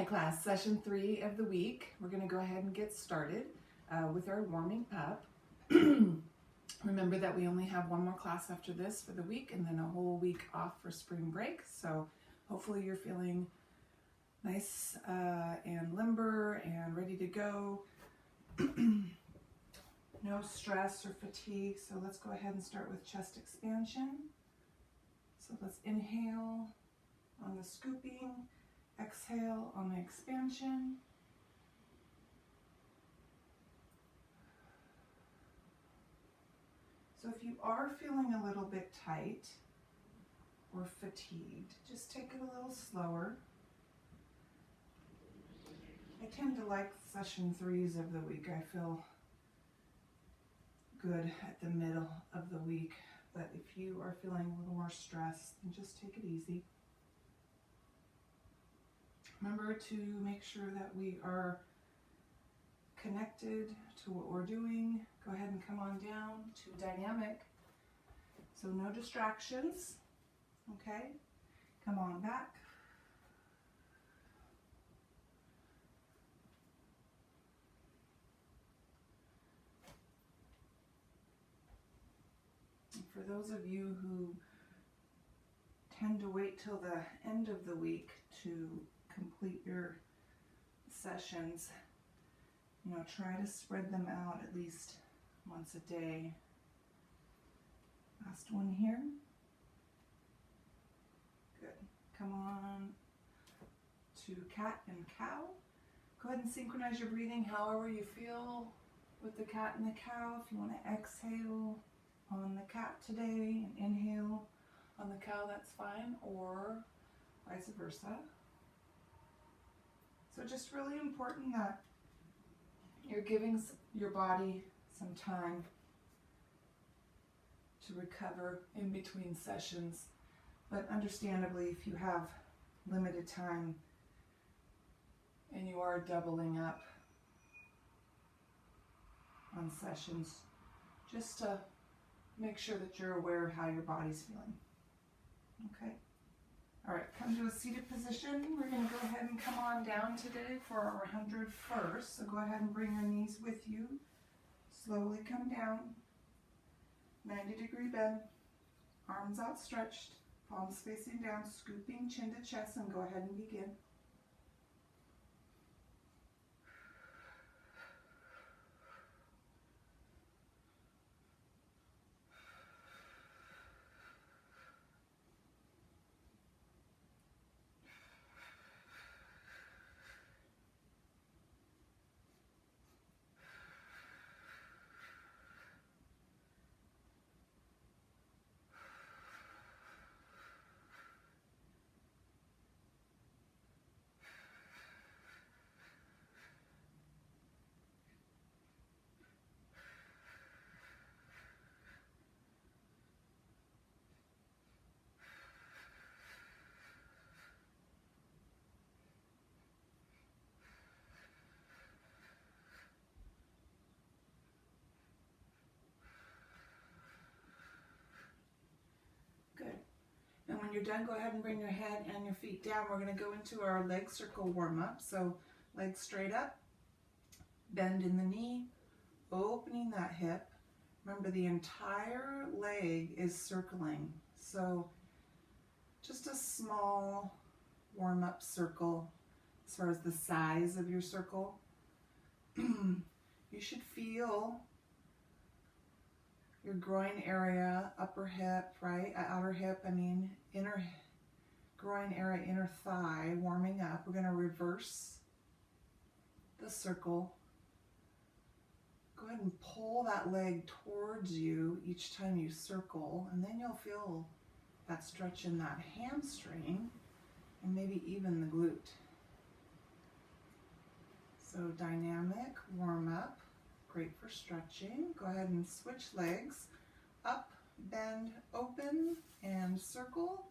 class, session 3 of the week. We're going to go ahead and get started with our warming up. Remember that we only have one more class after this for the week and then a whole week off for spring break. So hopefully you're feeling nice and limber and ready to go. No stress or fatigue. So let's go ahead and start with chest expansion. So let's inhale on the scooping, exhale on the expansion. So if you are feeling a little bit tight or fatigued, just take it a little slower. I tend to like session 3s of the week. I feel good at the middle of the week, but if you are feeling a little more stressed, then just take it easy. Remember to make sure that we are connected to what we're doing. Go ahead and come on down to dynamic. So no distractions, okay? Come on back. And for those of you who tend to wait till the end of the week to complete your sessions, try to spread them out at least once a day. Last one here. Good. Come on to cat and cow. Go ahead and synchronize your breathing however you feel with the cat and the cow. If you want to exhale on the cat today and inhale on the cow, that's fine, or vice versa. So just really important that you're giving your body some time to recover in between sessions. But understandably, if you have limited time and you are doubling up on sessions, just to make sure that you're aware of how your body's feeling. Okay? All right, come to a seated position. We're going to go ahead and come on down today for our 100 first. So go ahead and bring your knees with you. Slowly come down. 90-degree bend. Arms outstretched. Palms facing down. Scooping chin to chest, and go ahead and begin. And when you're done, go ahead and bring your head and your feet down. We're going to go into our leg circle warm-up. So legs straight up, bend in the knee, opening that hip. Remember, the entire leg is circling. So just a small warm-up circle as far as the size of your circle. You should feel your groin area, upper hip, right? Outer hip, inner groin area, inner thigh, warming up. We're going to reverse the circle. Go ahead and pull that leg towards you each time you circle, and then you'll feel that stretch in that hamstring and maybe even the glute. So dynamic, warm up. Great for stretching. Go ahead and switch legs. Up, bend, open, and circle.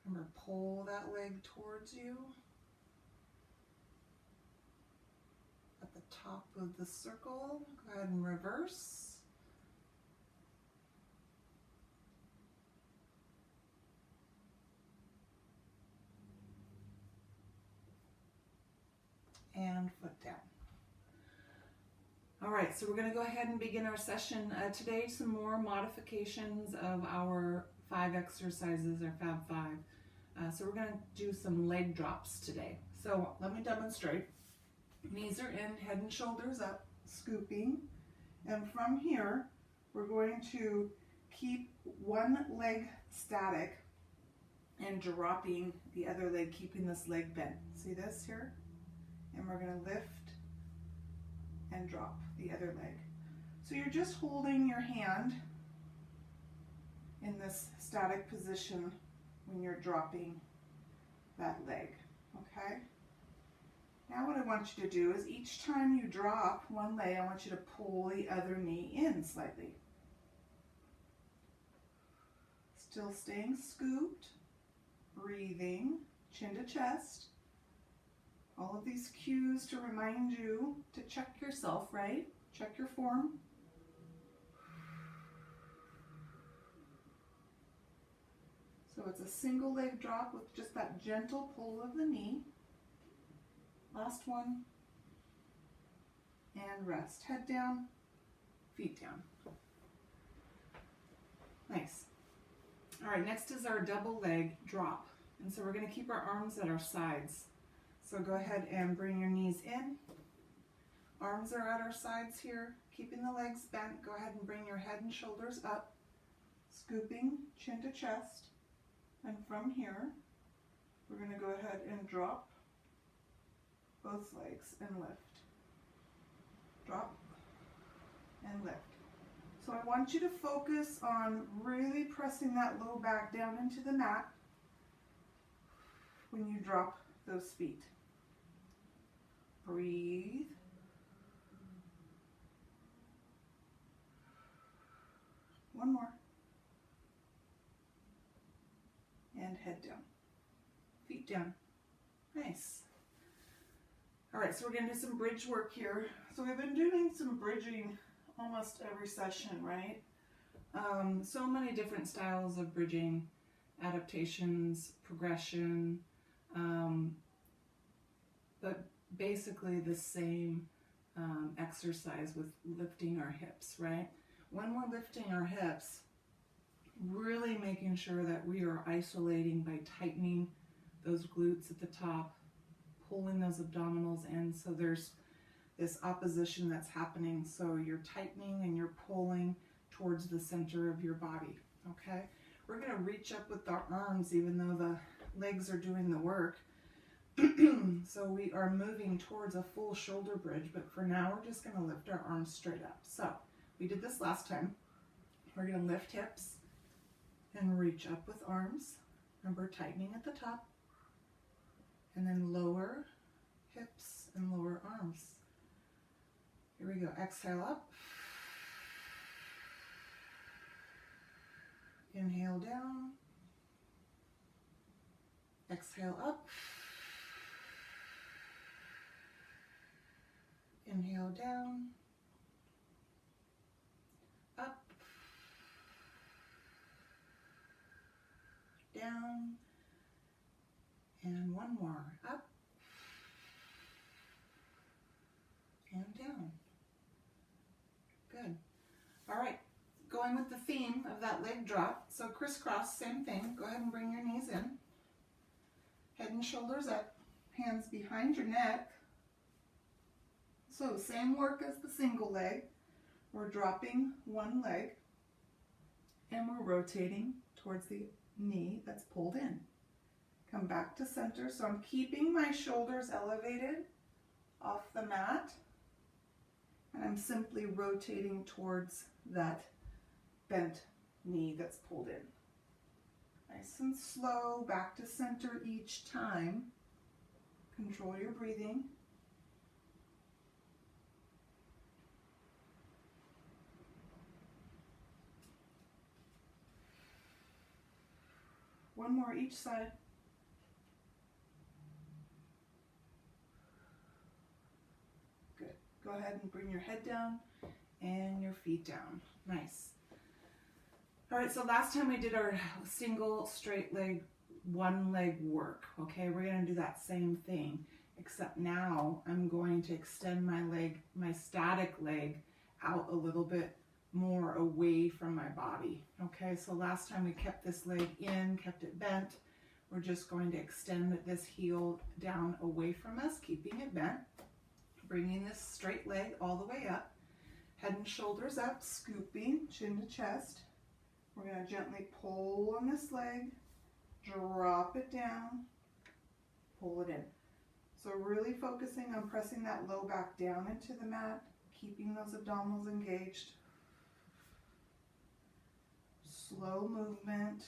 Remember, pull that leg towards you. At the top of the circle, go ahead and reverse. and foot down. All right, so we're going to go ahead and begin our session. Today, some more modifications of our 5 exercises, or Fab 5. So we're going to do some leg drops today. So let me demonstrate. Knees are in, head and shoulders up, scooping. And from here, we're going to keep one leg static and dropping the other leg, keeping this leg bent. See this here? And we're going to lift and drop the other leg. So you're just holding your hand in this static position when you're dropping that leg, okay? Now what I want you to do is each time you drop one leg, I want you to pull the other knee in slightly. Still staying scooped, breathing, chin to chest. All of these cues to remind you to check yourself, right? Check your form. So it's a single leg drop with just that gentle pull of the knee. Last one. And rest. Head down, feet down. Nice. All right, next is our double leg drop. And so we're going to keep our arms at our sides. So go ahead and bring your knees in. Arms are at our sides here, keeping the legs bent. Go ahead and bring your head and shoulders up, scooping chin to chest. And from here, we're going to go ahead and drop both legs and lift. Drop and lift. So I want you to focus on really pressing that low back down into the mat when you drop those feet. Breathe. One more. And head down. Feet down. Nice. All right, so we're going to do some bridge work here. So we've been doing some bridging almost every session, right? So many different styles of bridging, adaptations, progression, but basically the same exercise with lifting our hips, right? When we're lifting our hips, really making sure that we are isolating by tightening those glutes at the top, pulling those abdominals in, so there's this opposition that's happening. So you're tightening and you're pulling towards the center of your body, okay? We're going to reach up with our arms even though the legs are doing the work. So we are moving towards a full shoulder bridge, but for now we're just going to lift our arms straight up. So we did this last time. We're going to lift hips and reach up with arms. Remember, tightening at the top, and then lower hips and lower arms. Here we go. Exhale up. Inhale down. Exhale up. Inhale down. Up. Down. And one more. Up. And down. Good. All right. Going with the theme of that leg drop. So crisscross, same thing. Go ahead and bring your knees in. Head and shoulders up. Hands behind your neck. So same work as the single leg. We're dropping one leg and we're rotating towards the knee that's pulled in. Come back to center. So I'm keeping my shoulders elevated off the mat, and I'm simply rotating towards that bent knee that's pulled in. Nice and slow, back to center each time. Control your breathing. One more each side. Good. Go ahead and bring your head down and your feet down. Nice. All right, so last time we did our single straight leg, one leg work. Okay, we're going to do that same thing. except now I'm going to extend my leg, my static leg, out a little bit more away from my body. Okay, so last time we kept this leg in, kept it bent. We're just going to extend this heel down away from us, keeping it bent, bringing this straight leg all the way up, head and shoulders up, scooping, chin to chest. We're going to gently pull on this leg, drop it down, pull it in. So really focusing on pressing that low back down into the mat, keeping those abdominals engaged. Slow movement.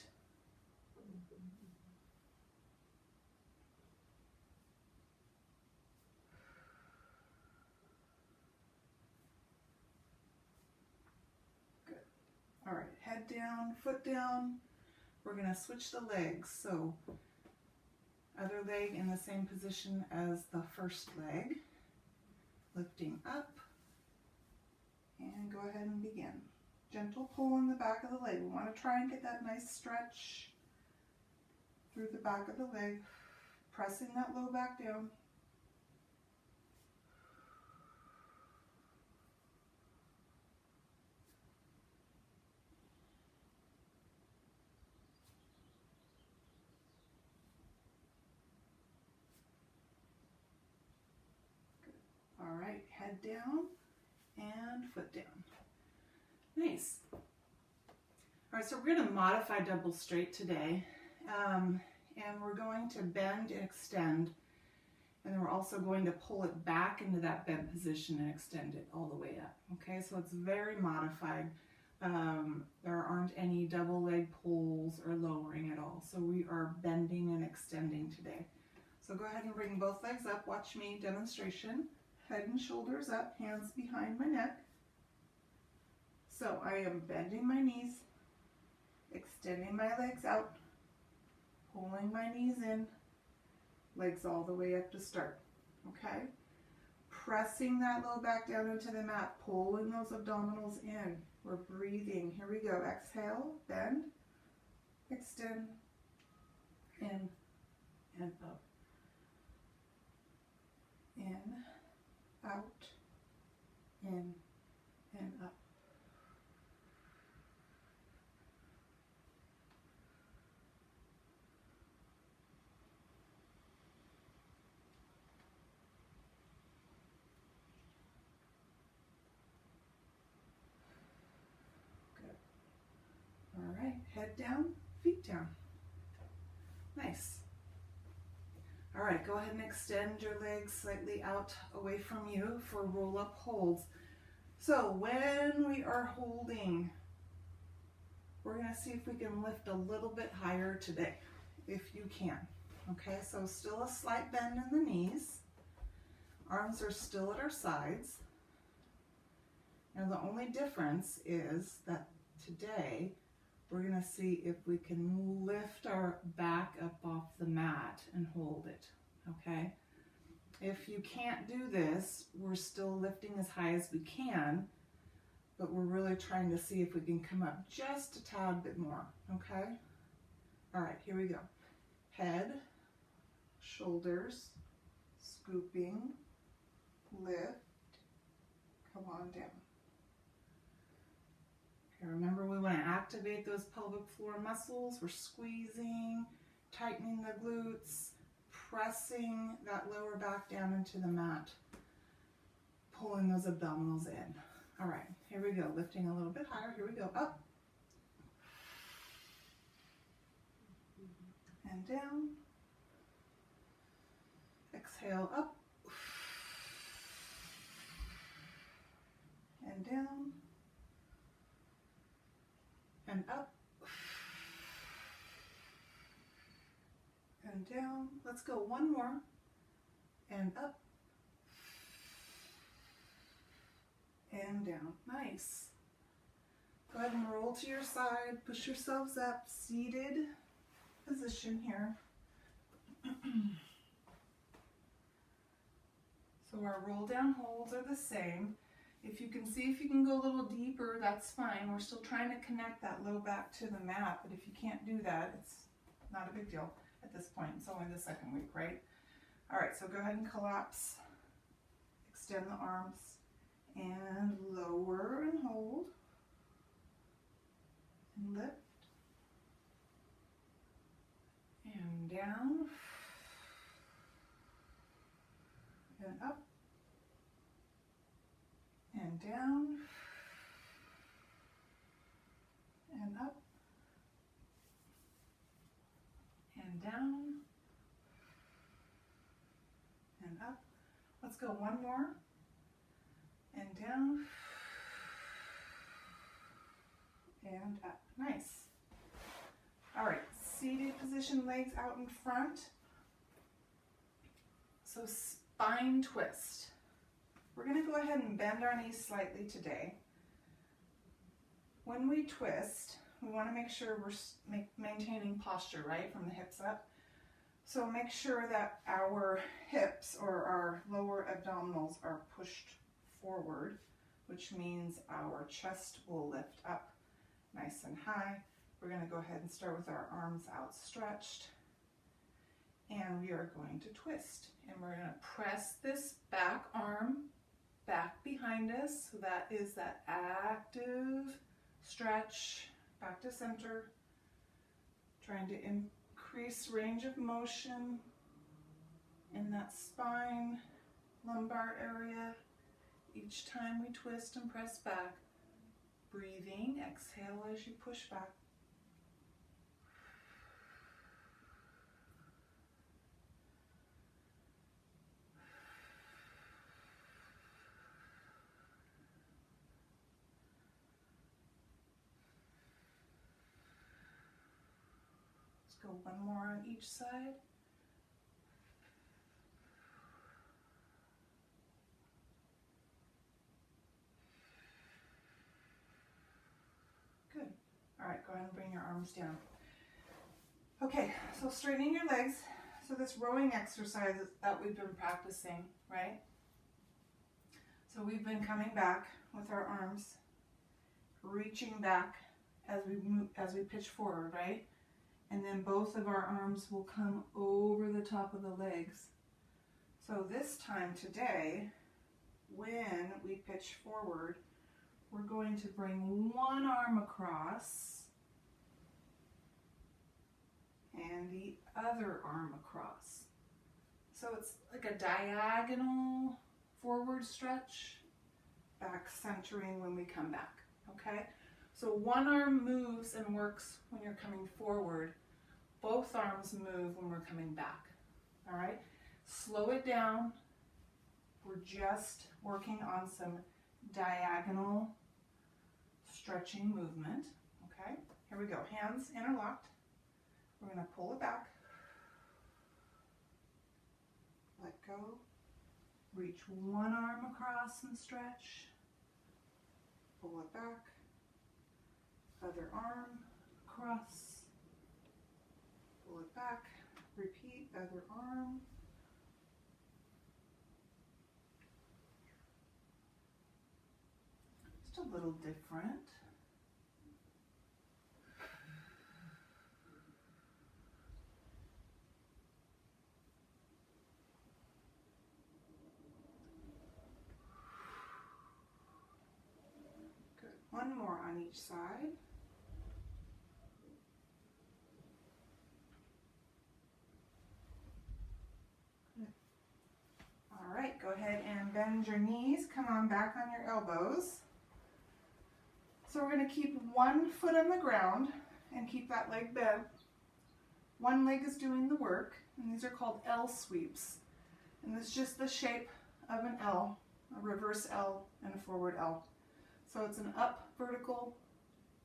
Good. All right, head down, foot down. We're going to switch the legs. So other leg in the same position as the first leg. Lifting up. And go ahead and begin. Gentle pull in the back of the leg. We want to try and get that nice stretch through the back of the leg. Pressing that low back down. Good. All right, head down and foot down. Nice. All right, so we're going to modify double straight today, and we're going to bend and extend, and then we're also going to pull it back into that bent position and extend it all the way up. Okay, so it's very modified. There aren't any double leg pulls or lowering at all, so we are bending and extending today. So go ahead and bring both legs up. Watch me, demonstration. Head and shoulders up, hands behind my neck. So I am bending my knees, extending my legs out, pulling my knees in, legs all the way up to start, okay? Pressing that low back down into the mat, pulling those abdominals in. We're breathing. Here we go. Exhale, bend, extend, in, and up. In, out, in, and up. All right, head down, feet down. Nice. All right, go ahead and extend your legs slightly out away from you for roll-up holds. So when we are holding, we're going to see if we can lift a little bit higher today, if you can. Okay, so still a slight bend in the knees. Arms are still at our sides. And the only difference is that today, we're going to see if we can lift our back up off the mat and hold it, okay? If you can't do this, we're still lifting as high as we can, but we're really trying to see if we can come up just a tad bit more, okay? All right, here we go. Head, shoulders, scooping, lift, come on down. Okay, remember we want to activate those pelvic floor muscles. We're squeezing, tightening the glutes, pressing that lower back down into the mat, pulling those abdominals in. All right, here we go. Lifting a little bit higher. Here we go. Up and down. Exhale, up and down. And up and down. Let's go one more. And up and down. Nice. Go ahead and roll to your side. Push yourselves up. Seated position here. So our roll down holds are the same. If you can see if you can go a little deeper, that's fine. We're still trying to connect that low back to the mat, but if you can't do that, it's not a big deal at this point. It's only the second week, right? All right, so go ahead and collapse. Extend the arms and lower and hold and lift and down and up and down and up and down and up. Let's go one more and down and up. Nice. All right, seated position, legs out in front. So spine twist. We're going to go ahead and bend our knees slightly today. When we twist, we want to make sure we're maintaining posture, right, from the hips up. So make sure that our hips or our lower abdominals are pushed forward, which means our chest will lift up nice and high. We're going to go ahead and start with our arms outstretched, and we are going to twist. And we're going to press this back arm back behind us. So that is that active stretch back to center, trying to increase range of motion in that spine, lumbar area. Each time we twist and press back, breathing, exhale as you push back. Let's go one more on each side. Good. All right, go ahead and bring your arms down. Okay, so straightening your legs. So this rowing exercise that we've been practicing, right? So we've been coming back with our arms, reaching back as we move, as we pitch forward, right? And then both of our arms will come over the top of the legs. So this time today, when we pitch forward, we're going to bring one arm across and the other arm across. So it's like a diagonal forward stretch, back centering when we come back, okay? So one arm moves and works when you're coming forward. Both arms move when we're coming back, all right? Slow it down. We're just working on some diagonal stretching movement, okay? Here we go, hands interlocked. We're gonna pull it back, let go, reach one arm across and stretch, pull it back, other arm across, pull it back, repeat, other arm, just a little different. Good, one more on each side. All right, go ahead and bend your knees. Come on back on your elbows. So we're going to keep one foot on the ground and keep that leg bent. One leg is doing the work, and these are called L sweeps. And this is just the shape of an L, a reverse L and a forward L. So it's an up vertical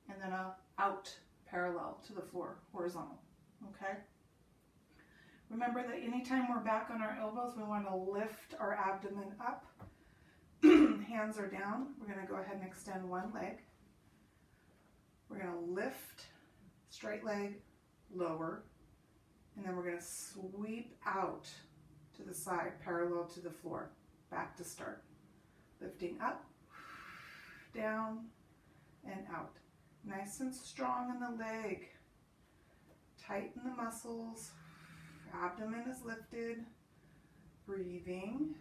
and then a out parallel to the floor, horizontal, okay? Remember that anytime we're back on our elbows, we want to lift our abdomen up. Hands are down. We're going to go ahead and extend one leg. We're going to lift, straight leg, lower, and then we're going to sweep out to the side, parallel to the floor, back to start. Lifting up, down, and out. Nice and strong in the leg. Tighten the muscles. Abdomen is lifted. Breathing.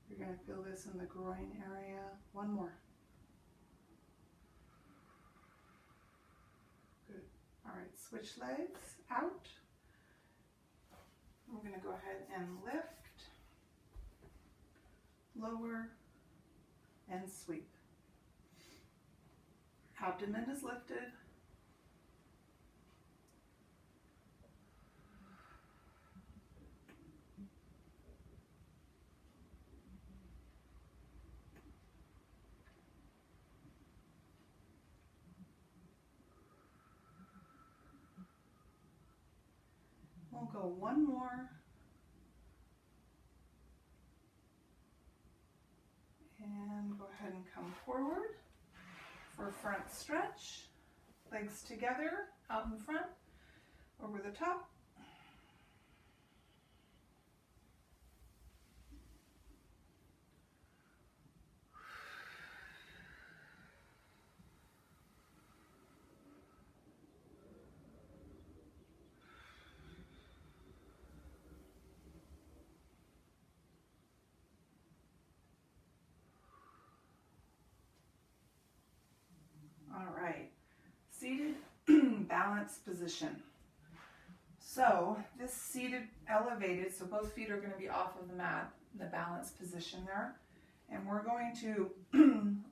You're going to feel this in the groin area. One more. Good. All right, switch legs out. We're going to go ahead and lift, lower, and sweep. Abdomen is lifted. We'll go one more. And go ahead and come forward for a front stretch. Legs together, out in front, over the top. All right, seated balance position. So this seated elevated, so both feet are going to be off of the mat, the balance position there. And we're going to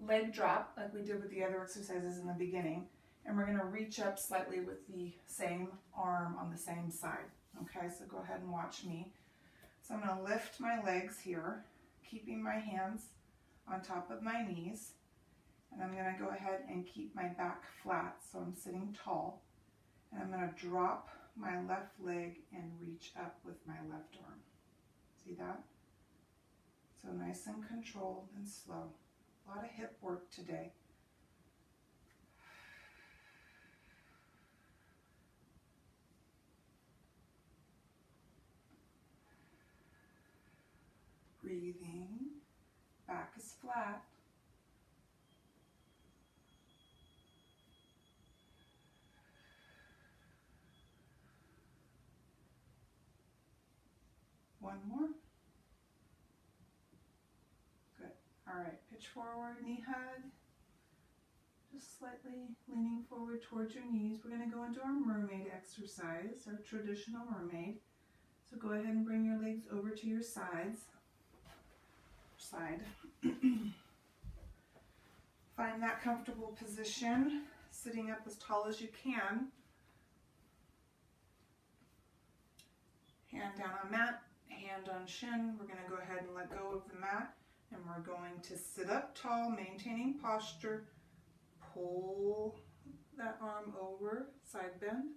leg drop like we did with the other exercises in the beginning. And we're going to reach up slightly with the same arm on the same side. Okay, so go ahead and watch me. So I'm going to lift my legs here, keeping my hands on top of my knees. And I'm going to go ahead and keep my back flat, so I'm sitting tall. And I'm going to drop my left leg and reach up with my left arm. See that? So nice and controlled and slow. A lot of hip work today. Breathing. Back is flat. One more. Good. All right, pitch forward, knee hug. Just slightly leaning forward towards your knees. We're going to go into our mermaid exercise, our traditional mermaid. So go ahead and bring your legs over to your sides. Find that comfortable position, sitting up as tall as you can. Hand down on mat, hand on shin. We're going to go ahead and let go of the mat, and we're going to sit up tall, maintaining posture. Pull that arm over, side bend.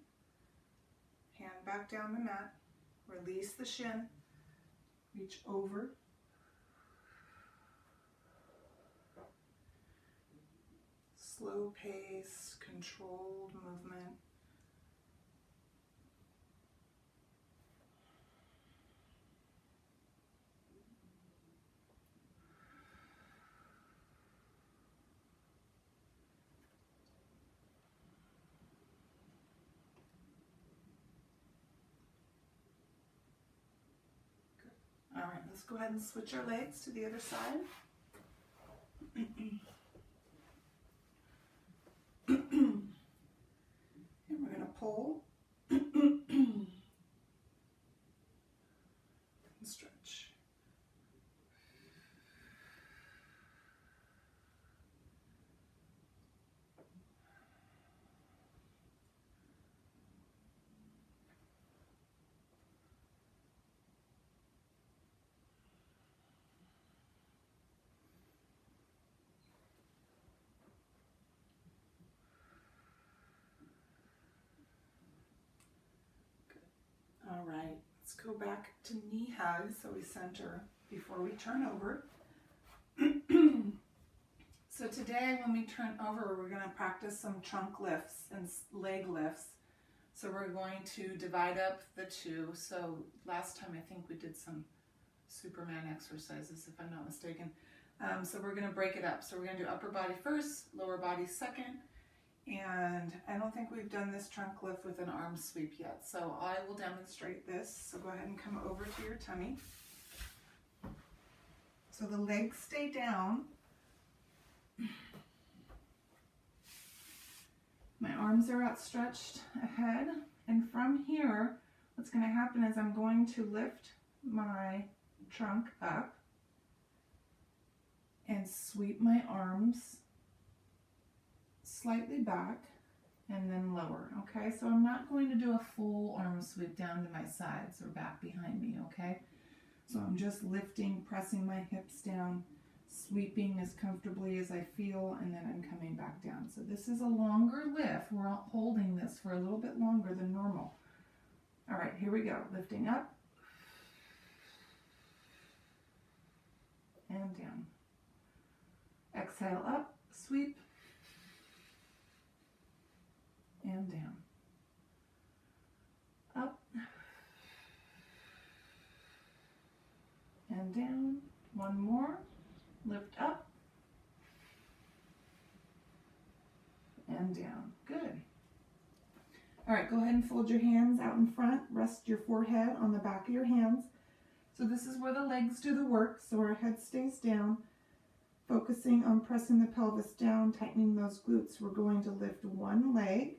Hand back down the mat. Release the shin. Reach over. Slow pace, controlled movement. All right, let's go ahead and switch our legs to the other side. And we're going to pull and stretch. All right, let's go back to knee hug, so we center before we turn over. So today when we turn over, we're going to practice some trunk lifts and leg lifts. So we're going to divide up the two. So last time I think we did some Superman exercises, if I'm not mistaken. So we're going to break it up. So we're going to do upper body first, lower body second. And I don't think we've done this trunk lift with an arm sweep yet. So I will demonstrate this. So go ahead and come over to your tummy. So the legs stay down. My arms are outstretched ahead. And from here, what's going to happen is I'm going to lift my trunk up and sweep my arms slightly back and then lower, okay? So I'm not going to do a full arm sweep down to my sides or back behind me, okay? So I'm just lifting, pressing my hips down, sweeping as comfortably as I feel, and then I'm coming back down. So this is a longer lift. We're holding this for a little bit longer than normal. All right, here we go. Lifting up and down. Exhale up, sweep, and down. Up and down. One more. Lift up and down. Good. All right, go ahead and fold your hands out in front. Rest your forehead on the back of your hands. So this is where the legs do the work, so our head stays down. Focusing on pressing the pelvis down, tightening those glutes. We're going to lift one leg,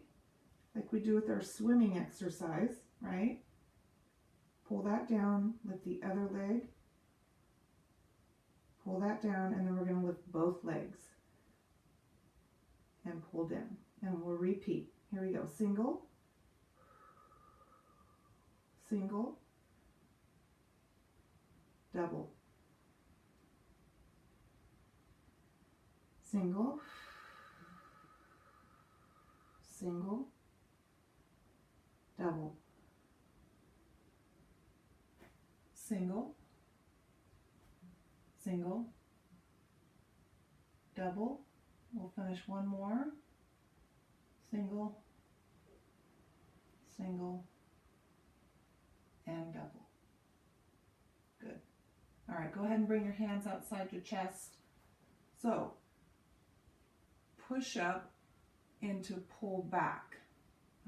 like we do with our swimming exercise, right? Pull that down, lift the other leg, pull that down, and then we're going to lift both legs and pull down. And we'll repeat. Here we go. Single, single, double, single, single, double, single, single, double. We'll finish one more. Single, single, and double. Good. All right, go ahead and bring your hands outside your chest. So, push up into pull back.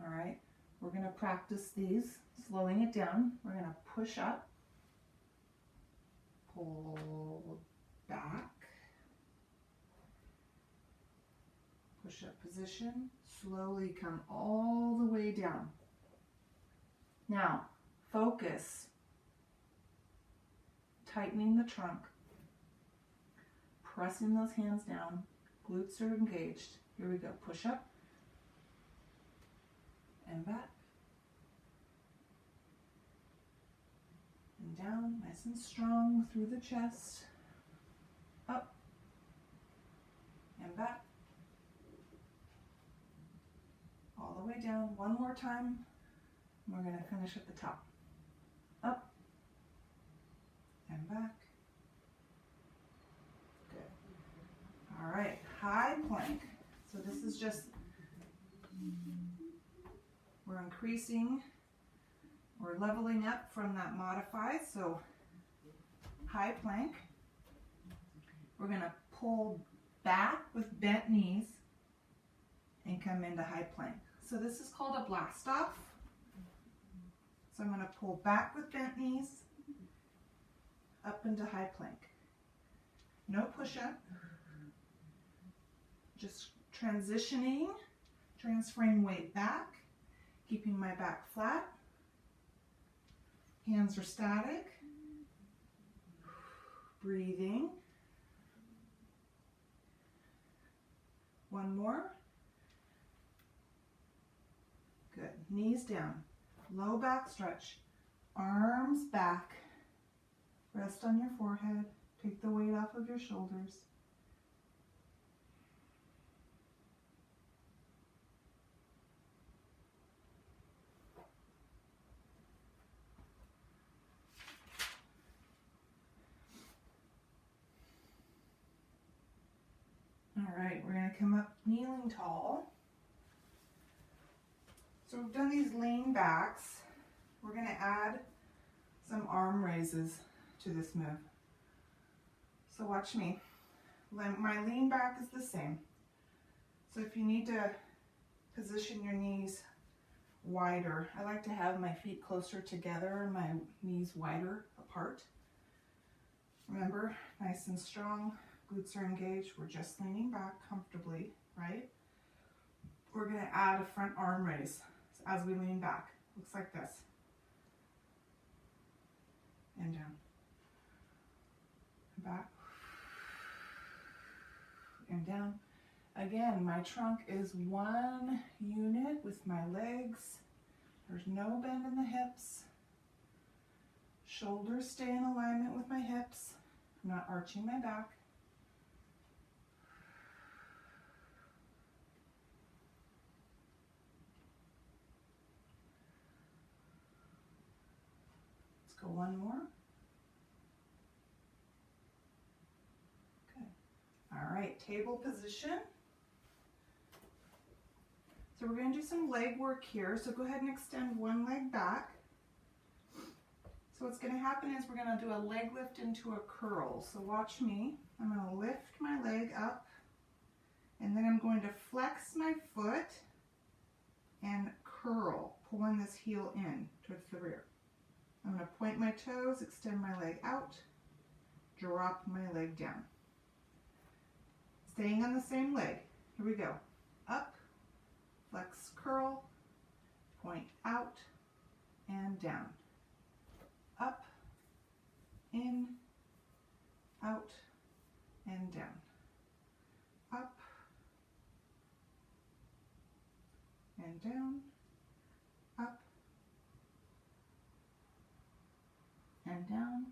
All right, we're going to practice these, slowing it down. We're going to push up, pull back, push up position, slowly come all the way down. Now, focus, tightening the trunk, pressing those hands down, glutes are engaged. Here we go, push up and back and down, nice and strong through the chest, up and back, all the way down. One more time. We're going to finish at the top. Up and back. Good. All right, high plank. So this is just, we're increasing, we're leveling up from that modify. So high plank. We're going to pull back with bent knees and come into high plank. So this is called a blast off. So I'm going to pull back with bent knees, up into high plank. No push up, just transitioning, transferring weight back, keeping my back flat. Hands are static. Breathing. One more. Good. Knees down. Low back stretch. Arms back. Rest on your forehead. Take the weight off of your shoulders. All right, we're going to come up kneeling tall. So we've done these lean backs. We're going to add some arm raises to this move. So watch me. My lean back is the same. So if you need to position your knees wider, I like to have my feet closer together and my knees wider apart. Remember, nice and strong, glutes are engaged. We're just leaning back comfortably, right? We're going to add a front arm raise as we lean back. Looks like this. And down. Back. And down. Again, my trunk is one unit with my legs. There's no bend in the hips. Shoulders stay in alignment with my hips. I'm not arching my back. Let's go one more. Good. All right, table position. So we're going to do some leg work here. So go ahead and extend one leg back. So what's going to happen is we're going to do a leg lift into a curl. So watch me. I'm going to lift my leg up, and then I'm going to flex my foot and curl, pulling this heel in towards the rear. I'm going to point my toes, extend my leg out, drop my leg down. Staying on the same leg. Here we go. Up, flex, curl, point out, and down. Up, in, out, and down. Up, and down. Up, and down.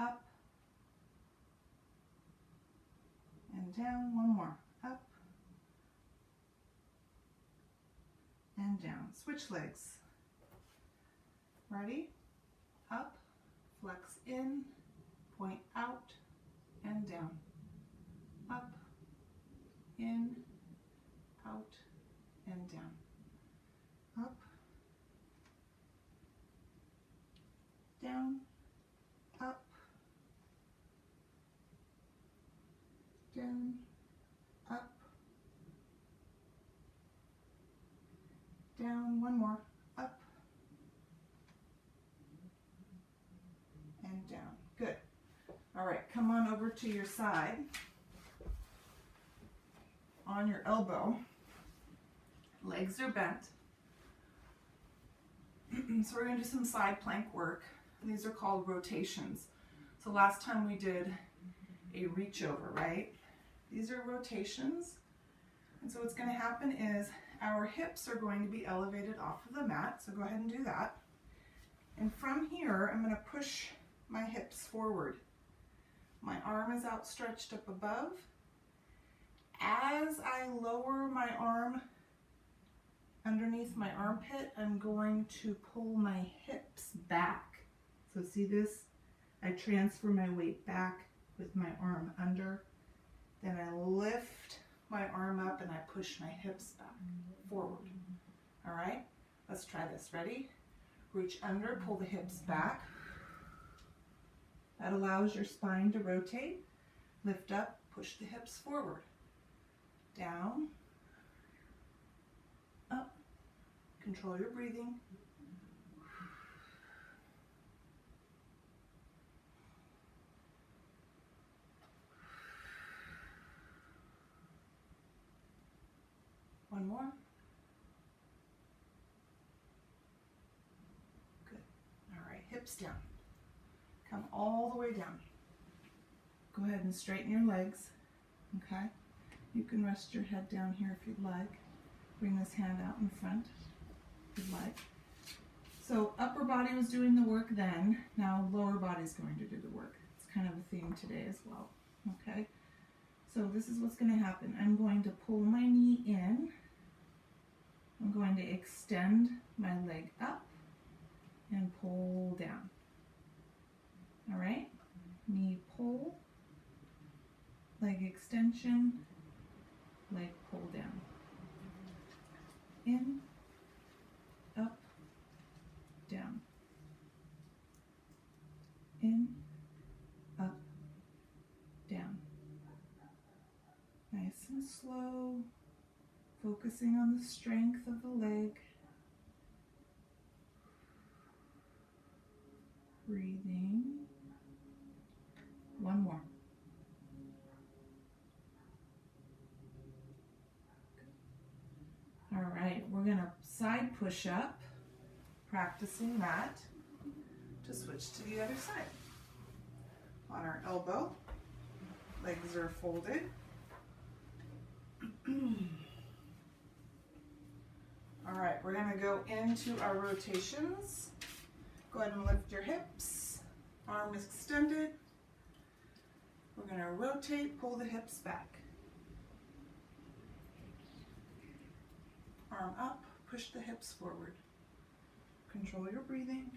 Up, and down. One more. Up, and down. Switch legs. Ready? Up, flex in, point out, and down. Up, in, out, and down. Up, down, up, down, up, down. One more. Up, and down. Good. All right, come on over to your side on your elbow. Legs are bent. So we're going to do some side plank work. These are called rotations. So last time we did a reach over, right? These are rotations. And so what's going to happen is our hips are going to be elevated off of the mat. So go ahead and do that. And from here, I'm going to push my hips forward. My arm is outstretched up above. As I lower my arm underneath my armpit, I'm going to pull my hips back. So see this? I transfer my weight back with my arm under. Then I lift my arm up and I push my hips back forward. All right? Let's try this. Ready? Reach under, pull the hips back. That allows your spine to rotate. Lift up, push the hips forward. Down, up. Control your breathing. One more. Good. All right, hips down. Come all the way down. Go ahead and straighten your legs, okay? You can rest your head down here if you'd like. Bring this hand out in front if you'd like. So upper body was doing the work then, now lower body's going to do the work. It's kind of a theme today as well, okay? So this is what's going to happen. I'm going to pull my knee in. I'm going to extend my leg up and pull down. All right? Knee pull, leg extension, leg pull down. In, up, down. In, up, down. Nice and slow, focusing on the strength of the leg. Breathing. One more. All right, we're going to side push up, practicing that, to switch to the other side. On our elbow, legs are folded. All right, we're going to go into our rotations. Go ahead and lift your hips, arm is extended. We're going to rotate, pull the hips back. Arm up, push the hips forward. Control your breathing.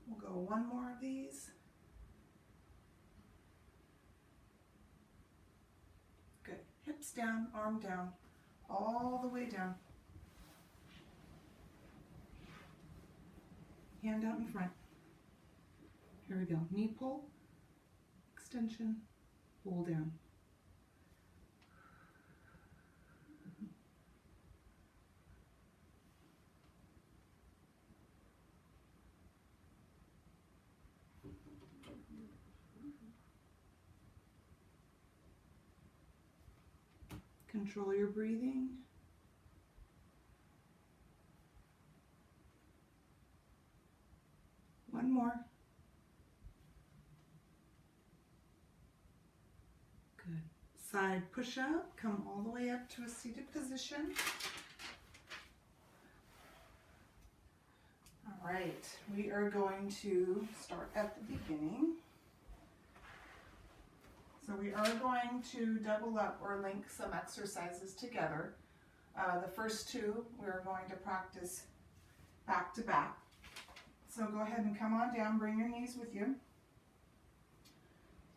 We'll go one more of these. Good. Hips down, arm down, all the way down. Hand out in front. Here we go. Knee pull, extension, pull down. Control your breathing. One more. Good. Side push up, come all the way up to a seated position. All right, we are going to start at the beginning. So we are going to double up or link some exercises together. The first two we're going to practice back to back. So go ahead and come on down, bring your knees with you.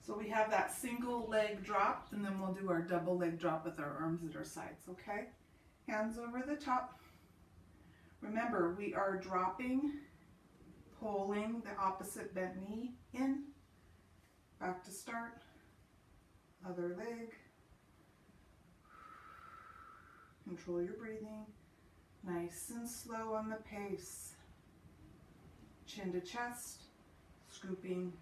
So we have that single leg drop, and then we'll do our double leg drop with our arms at our sides, okay? Hands over the top. Remember, we are dropping, pulling the opposite bent knee in. Back to start. Other leg. Control your breathing. Nice and slow on the pace. Chin to chest, scooping.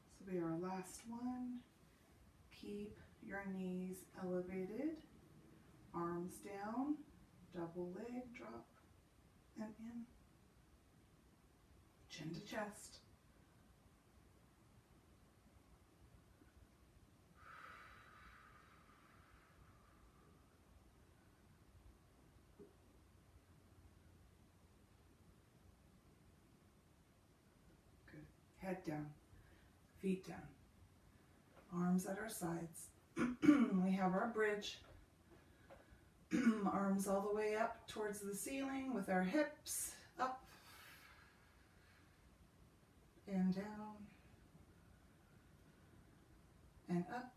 This will be our last one. Keep your knees elevated, arms down, double leg drop, and in. Chin to chest. Good. Head down, feet down, arms at our sides. We have our bridge, arms all the way up towards the ceiling with our hips up and down and up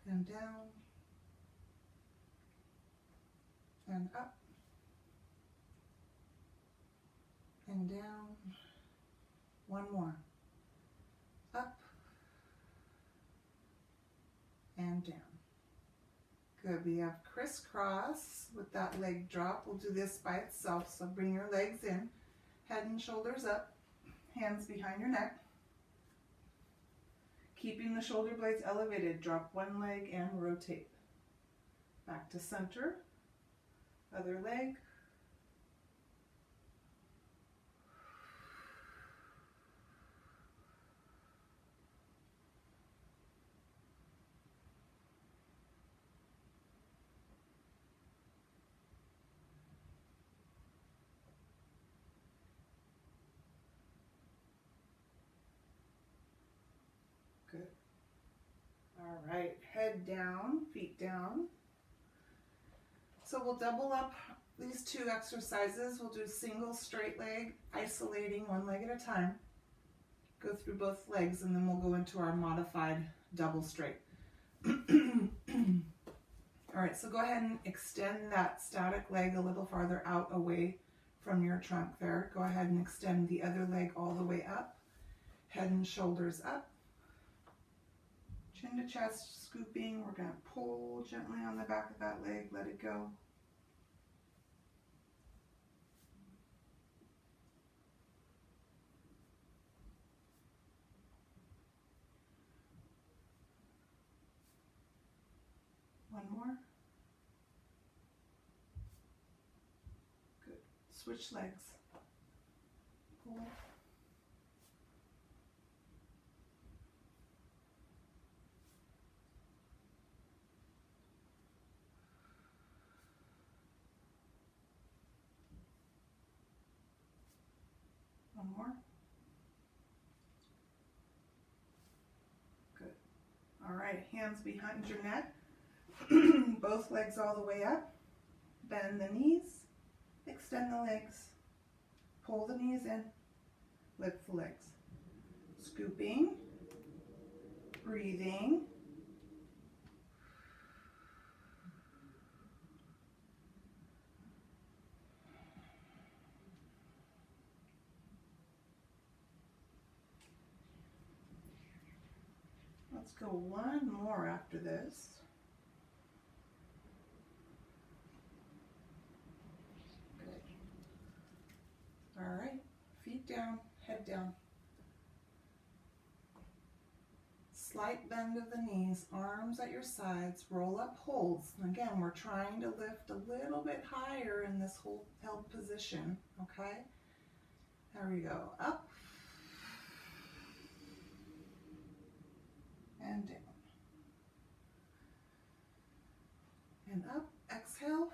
and down and up and down. One more. Up and down. Good. We have crisscross with that leg drop. We'll do this by itself. So bring your legs in, head and shoulders up, hands behind your neck. Keeping the shoulder blades elevated, drop one leg and rotate. Back to center. Other leg. head down, feet down. So we'll double up these two exercises. We'll do single straight leg, isolating one leg at a time. Go through both legs, and then we'll go into our modified double straight. All right, so go ahead and extend that static leg a little farther out away from your trunk there. Go ahead and extend the other leg all the way up. Head and shoulders up. Chin to chest, scooping. We're going to pull gently on the back of that leg. Let it go. One more. Good. Switch legs. Pull. One more. Good. All right, hands behind your neck. Both legs all the way up. Bend the knees. Extend the legs. Pull the knees in. Lift the legs. Scooping. Breathing. Let's go one more after this. Good. All right, feet down, head down. Slight bend of the knees, arms at your sides, roll up holds. And again, we're trying to lift a little bit higher in this whole held position, okay? There we go, up. And down. And up, exhale.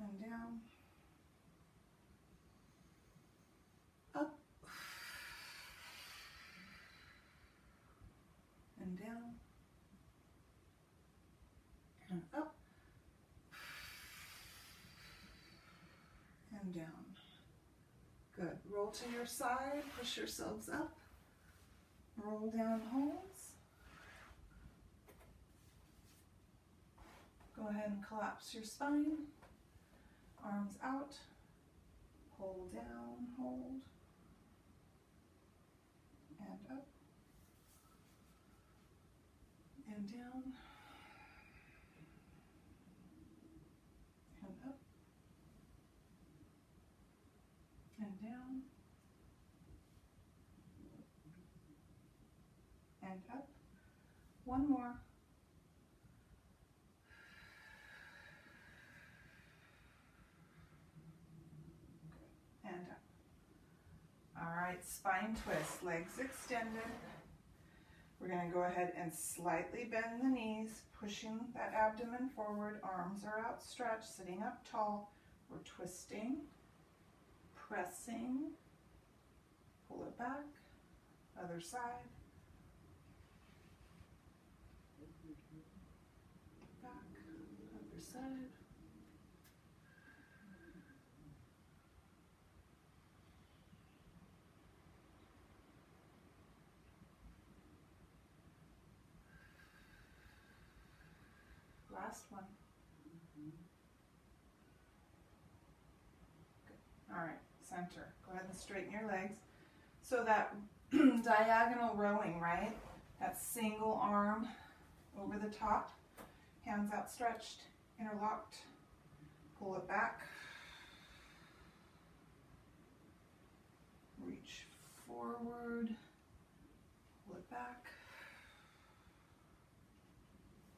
And down. Up. And down. And up. And down. Good. Roll to your side, push yourselves up. Roll down holds. Go ahead and collapse your spine. Arms out. Pull down, hold. And up. And down. And up. And down. And up. One more. And up. All right, spine twist, legs extended. We're going to go ahead and slightly bend the knees, pushing that abdomen forward. Arms are outstretched, sitting up tall. We're twisting, pressing, pull it back, other side. Back, other side. Last one. Good. All right, center. Go ahead and straighten your legs. So that diagonal rowing, right? That single arm over the top, hands outstretched, interlocked. Pull it back. Reach forward. Pull it back.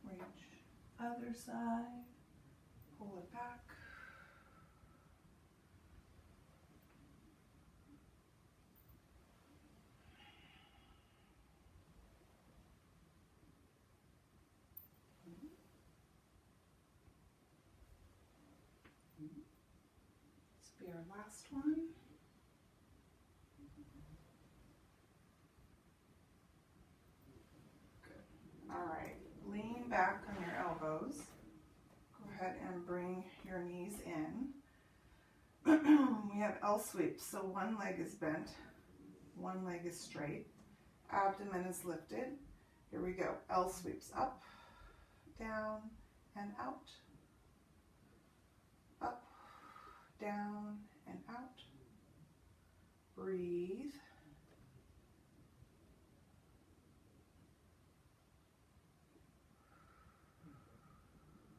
Reach other side. Pull it back. This will be our last one. back on your elbows. Go ahead and bring your knees in. We have L sweeps, so one leg is bent, one leg is straight, abdomen is lifted. Here we go. L sweeps up, down, and out. Up, down, and out. Breathe.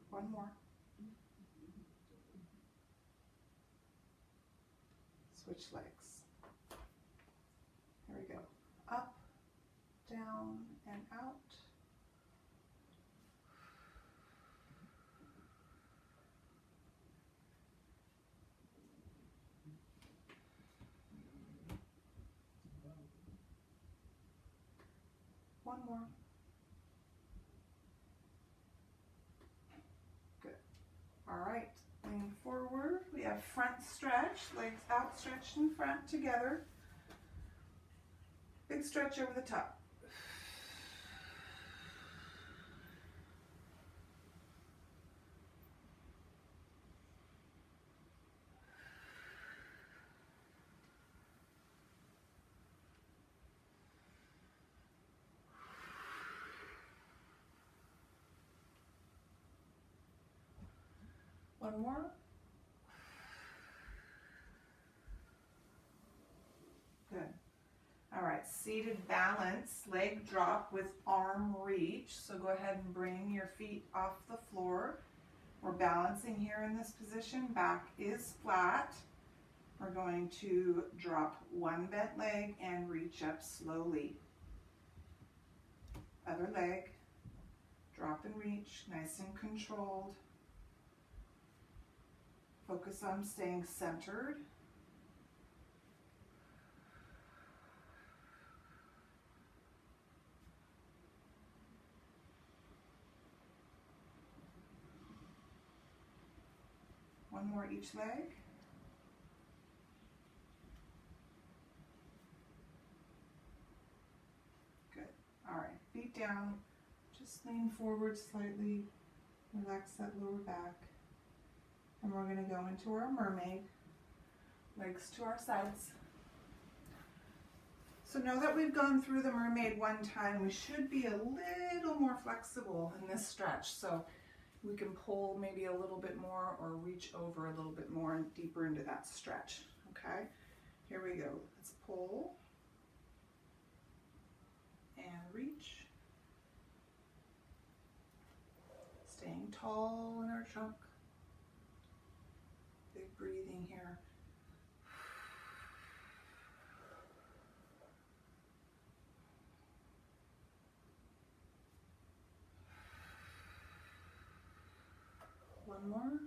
One more. Switch legs. Here we go. Up, down, and out. One more. Good. All right. Lean forward. We have front stretch, legs outstretched in front together. Big stretch over the top. One more. Good. All right, seated balance, leg drop with arm reach. So go ahead and bring your feet off the floor. We're balancing here in this position. Back is flat. We're going to drop one bent leg and reach up slowly. Other leg, drop and reach, nice and controlled. Focus on staying centered. One more each leg. Good. All right, feet down. Just lean forward slightly. Relax that lower back. And we're going to go into our mermaid. Legs to our sides. So now that we've gone through the mermaid one time, we should be a little more flexible in this stretch. So we can pull maybe a little bit more or reach over a little bit more and deeper into that stretch. Okay, here we go. Let's pull and reach. Staying tall in our trunk. Big breathing here. One more.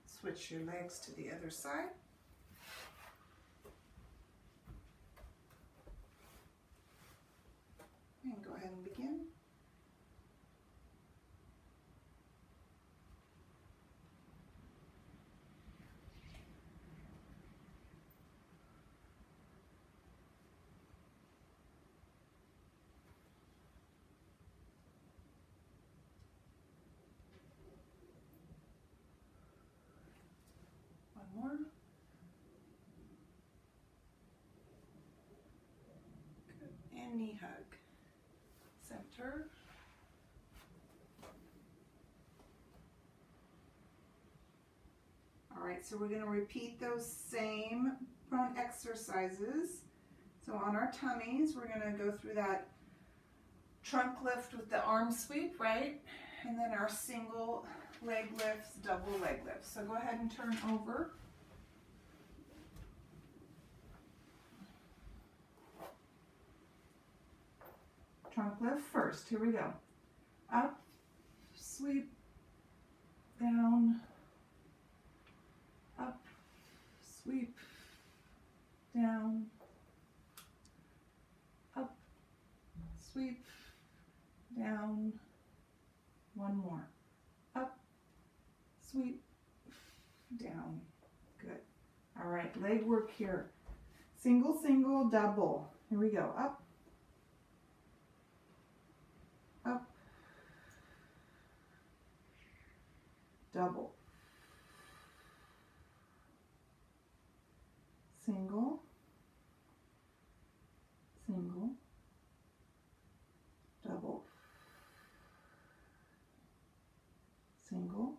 Switch your legs to the other side. And go ahead and begin. One more. Good. And knee hug. Center. All right, so we're going to repeat those same prone exercises. So on our tummies, we're going to go through that trunk lift with the arm sweep, right? And then our single leg lifts, double leg lifts. So go ahead and turn over. Trunk lift first. Here we go. Up, sweep, down, up, sweep, down, up, sweep, down. One more. Up, sweep, down. Good. All right, leg work here. Single, single, double. Here we go. Up, up, double, single, single, double, single,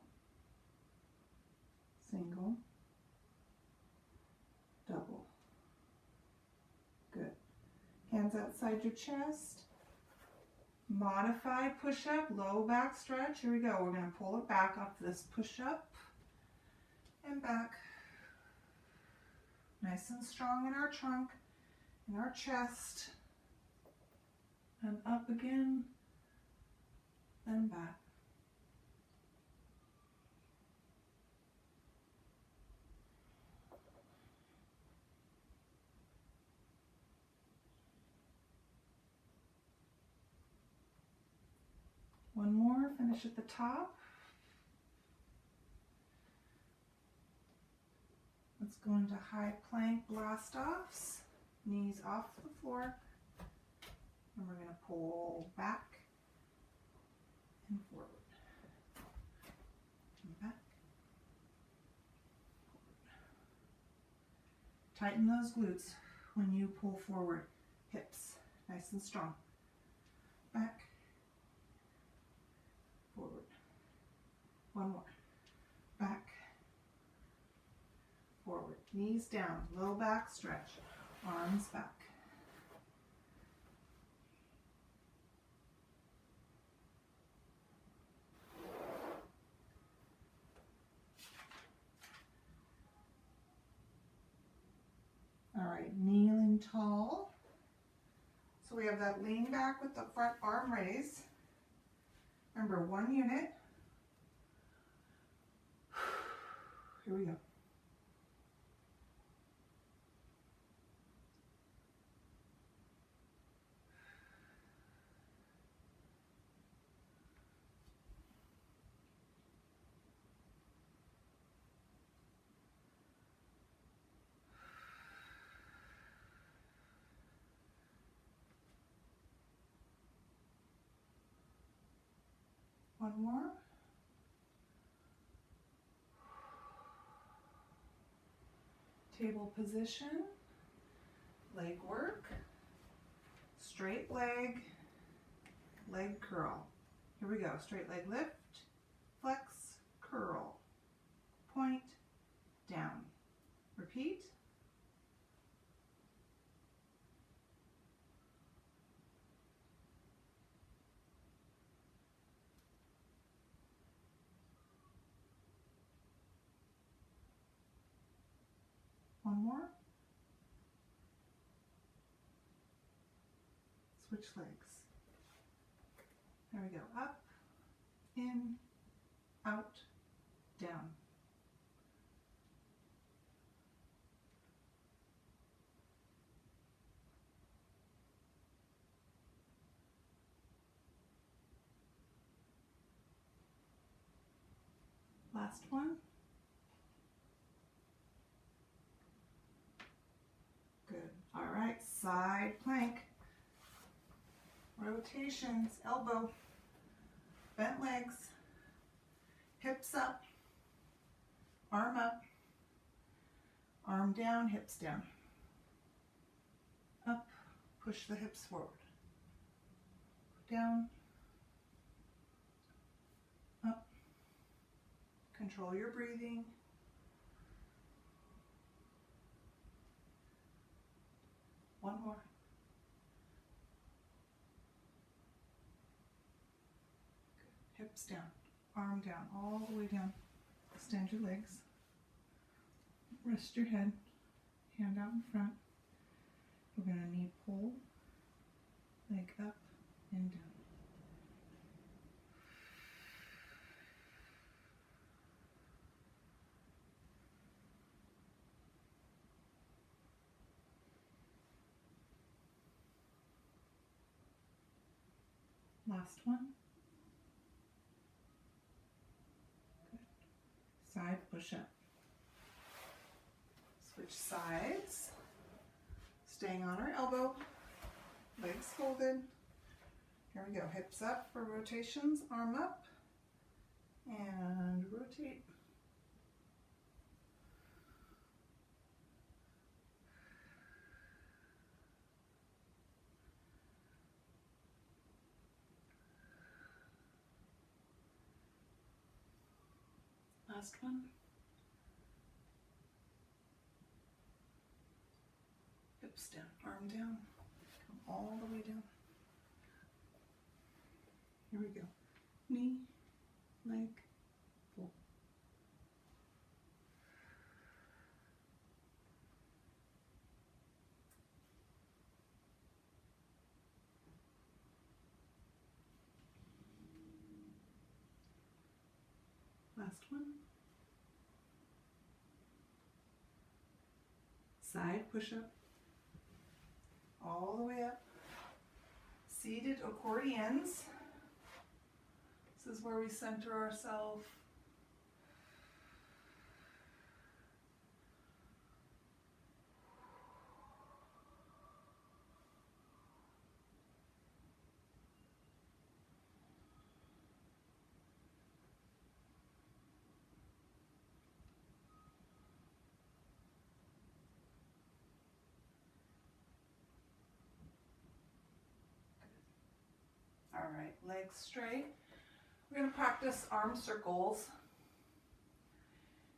single, double. Good. Hands outside your chest. Modified push-up, low back stretch. Here we go. We're going to pull it back off this push-up and back. Nice and strong in our trunk, in our chest. And up again and back. One more, finish at the top. Let's go into high plank blast offs. Knees off the floor. And we're going to pull back and forward. And back. Tighten those glutes when you pull forward. Hips nice and strong. Back. Forward. One more. Back. Forward. Knees down. Low back stretch. Arms back. All right, kneeling tall. So we have that lean back with the front arm raise. Remember, 1 unit. Here we go. One more. Table position, leg work, straight leg, leg curl. Here we go, straight leg lift, flex, curl, point, down. Repeat. One more. Switch legs. There we go. Up, in, out, down. Last one. Good. All right, side plank. Rotations, elbow, bent legs, hips up, arm down, hips down. Up, push the hips forward. Down, up. Control your breathing. One more. Good. Hips down, arm down, all the way down. Extend your legs. Rest your head, hand out in front. We're going to knee pull, leg up and down. Last one. Good. Side push-up. Switch sides. Staying on our elbow. legs folded. Here we go, hips up for rotations, arm up, and rotate. Last one. Hips down, arm down, come all the way down. Here we go. Knee, leg, pull. Last one. Side push-up. All the way up. Seated accordions. This is where we center ourselves. All right, legs straight. We're going to practice arm circles.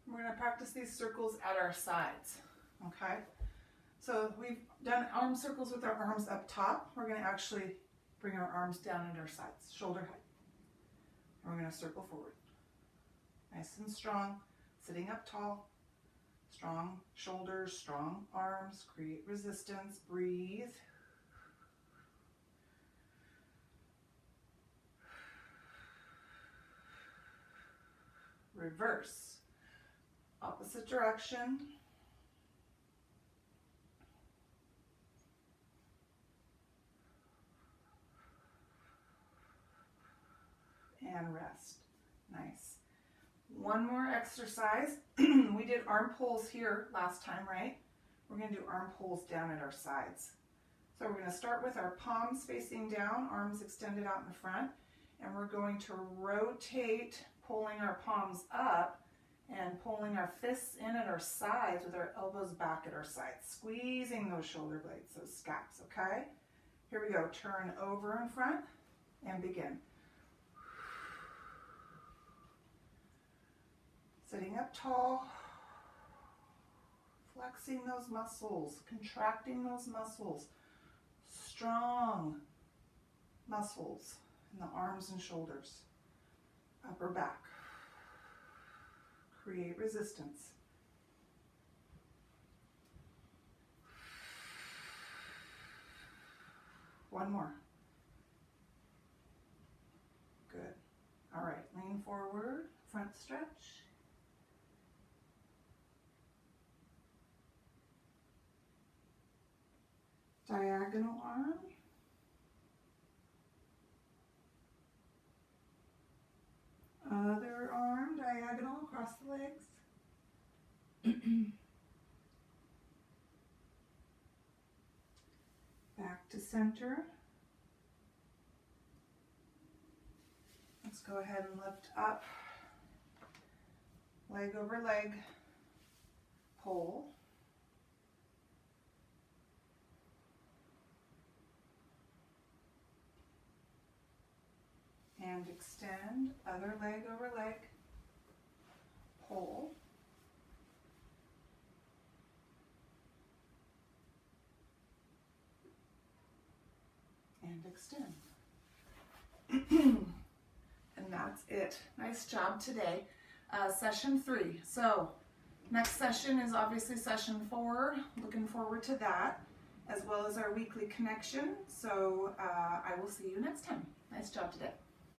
We're going to practice these circles at our sides, okay? So we've done arm circles with our arms up top. We're going to actually bring our arms down at our sides, shoulder height. And we're going to circle forward. Nice and strong, sitting up tall. Strong shoulders, strong arms, create resistance, breathe. Reverse, opposite direction. And rest. Nice. One more exercise. We did arm pulls here last time, right? We're going to do arm pulls down at our sides. So we're going to start with our palms facing down, arms extended out in the front, and we're going to rotate, pulling our palms up and pulling our fists in at our sides with our elbows back at our sides, squeezing those shoulder blades, those scaps, okay? Here we go, turn over in front and begin. Sitting up tall, flexing those muscles, contracting those muscles, strong muscles in the arms and shoulders, upper back. Create resistance. One more. Good. All right, lean forward, front stretch. Diagonal arm. Other arm diagonal across the legs. Back to center. Let's go ahead and lift up. Leg over leg. Pull. And extend, other leg over leg, pull, and extend. And that's it. Nice job today. Session 3. So next session is obviously session 4. Looking forward to that, as well as our weekly connection. So I will see you next time. Nice job today.